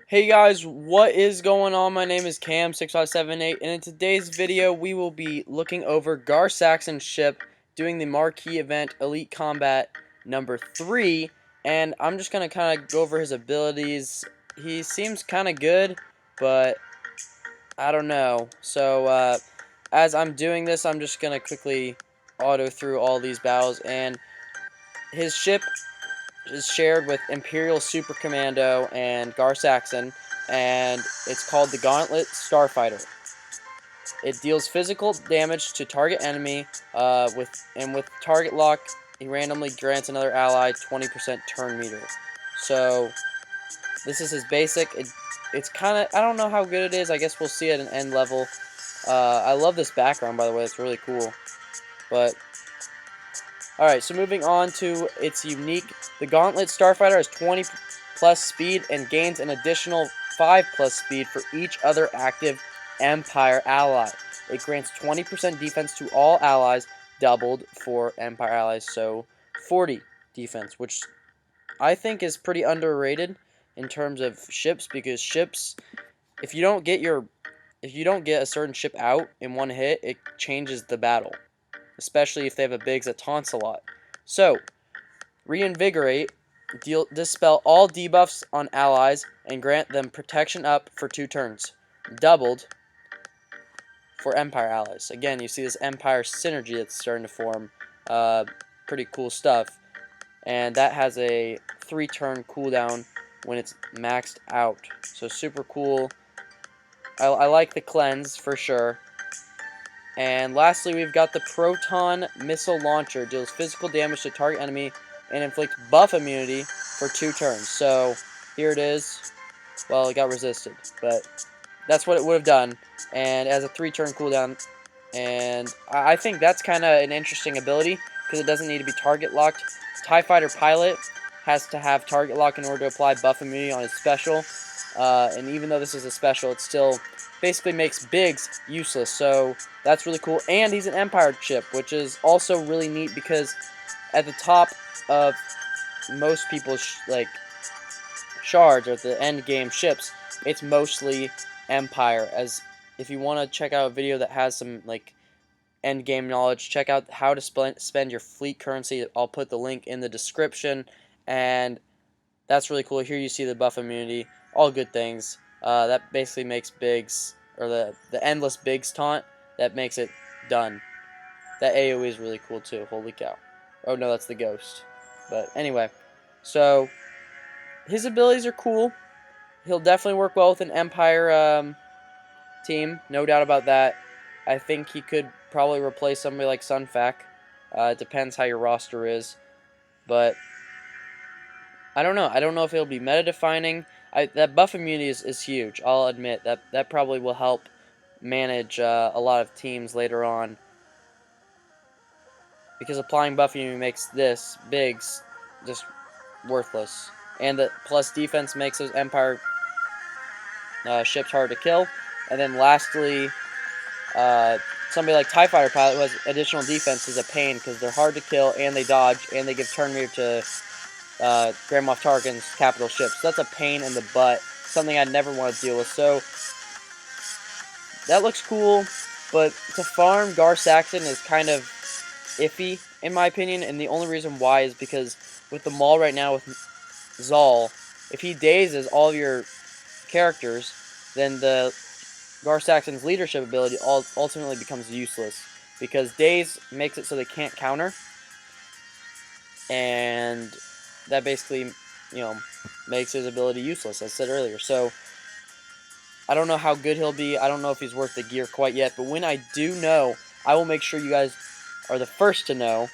Hey guys, what is going on? My name is Cam6578, and in today's video we will be looking over Gar Saxon's ship, doing the marquee event Elite Combat number 3, and I'm just going to kind of go over his abilities. He seems kind of good, but I don't know. So as I'm doing this, I'm just going to quickly auto through all these battles, and his ship is shared with Imperial Super Commando and Gar Saxon, and it's called the Gauntlet Starfighter. It deals physical damage to target enemy, with target lock, he randomly grants another ally 20% turn meter. So this is his basic. It's kind of, I don't know how good it is. I guess we'll see at an end level. I love this background, by the way. It's really cool. But alright, so moving on to its unique. The Gauntlet Starfighter has 20 plus speed and gains an additional 5 plus speed for each other active Empire ally. It grants 20% defense to all allies, doubled for Empire allies, so 40 defense, which I think is pretty underrated in terms of ships, because ships, if you don't get a certain ship out in one hit, it changes the battle, especially if they have a Biggs that taunts a lot. So, Reinvigorate, dispel all debuffs on allies, and grant them protection up for 2 turns. Doubled for Empire allies. Again, you see this Empire synergy that's starting to form. Pretty cool stuff. And that has a 3-turn cooldown when it's maxed out. So super cool. I like the cleanse for sure. And lastly, we've got the Proton Missile Launcher. Deals physical damage to target enemy and inflict buff immunity for 2 turns. So here it is. Well, it got resisted, but that's what it would have done. And as a 3-turn cooldown. And I think that's kind of an interesting ability, because it doesn't need to be target locked. TIE Fighter Pilot has to have target lock in order to apply buff immunity on his special. And even though this is a special, it still basically makes Biggs useless. So that's really cool. And he's an Empire chip, which is also really neat, because at the top of most people's shards, or the end game ships, it's mostly Empire. As if you want to check out a video that has some end game knowledge, check out how to spend your fleet currency. I'll put the link in the description, and that's really cool. Here you see the buff immunity, all good things. That basically makes Biggs, or the endless Biggs taunt, that makes it done. That AoE is really cool too. Holy cow. Oh no, that's the ghost. But anyway, so his abilities are cool. He'll definitely work well with an Empire team, no doubt about that. I think he could probably replace somebody like Sunfac. It depends how your roster is, but I don't know. I don't know if it'll be meta-defining. That buff immunity is huge. I'll admit that probably will help manage a lot of teams later on, because applying buff immunity makes this Biggs just worthless. And the plus defense makes those Empire ships hard to kill. And then lastly, somebody like TIE Fighter Pilot, who has additional defense, is a pain, because they're hard to kill, and they dodge, and they give turn meter to Grand Moff Tarkin's capital ships. So that's a pain in the butt, something I'd never want to deal with. So that looks cool, but to farm Gar Saxon is kind of iffy, in my opinion, and the only reason why is because with the Maul right now with Zal, if he dazes all of your characters, then the Gar Saxon's leadership ability ultimately becomes useless, because daze makes it so they can't counter, and that basically, makes his ability useless, as I said earlier. So I don't know how good he'll be. I don't know if he's worth the gear quite yet, but when I do know, I will make sure you guys are the first to know,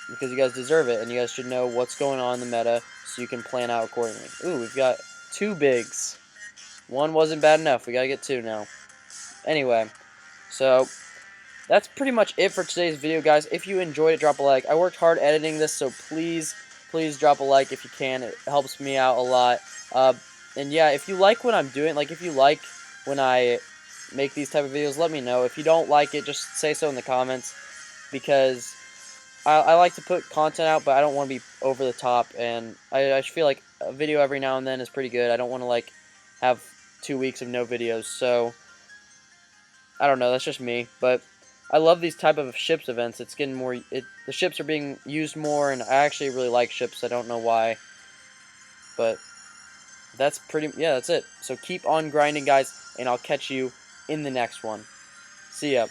because you guys deserve it, and you guys should know what's going on in the meta, so you can plan out accordingly. Ooh, we've got 2 Biggs. One wasn't bad enough. We gotta get 2 now. Anyway, so that's pretty much it for today's video, guys. If you enjoyed it, drop a like. I worked hard editing this, so please drop a like if you can. It helps me out a lot. And yeah, if you like what I'm doing, if you like when I make these type of videos, let me know. If you don't like it, just say so in the comments, because I like to put content out, but I don't want to be over the top, and I feel like a video every now and then is pretty good. I don't want to like have 2 weeks of no videos, so I don't know, that's just me, but I love these type of ships events. It's getting more, the ships are being used more, and I actually really like ships. I don't know why, but that's yeah, that's it. So keep on grinding, guys, and I'll catch you in the next one. See ya.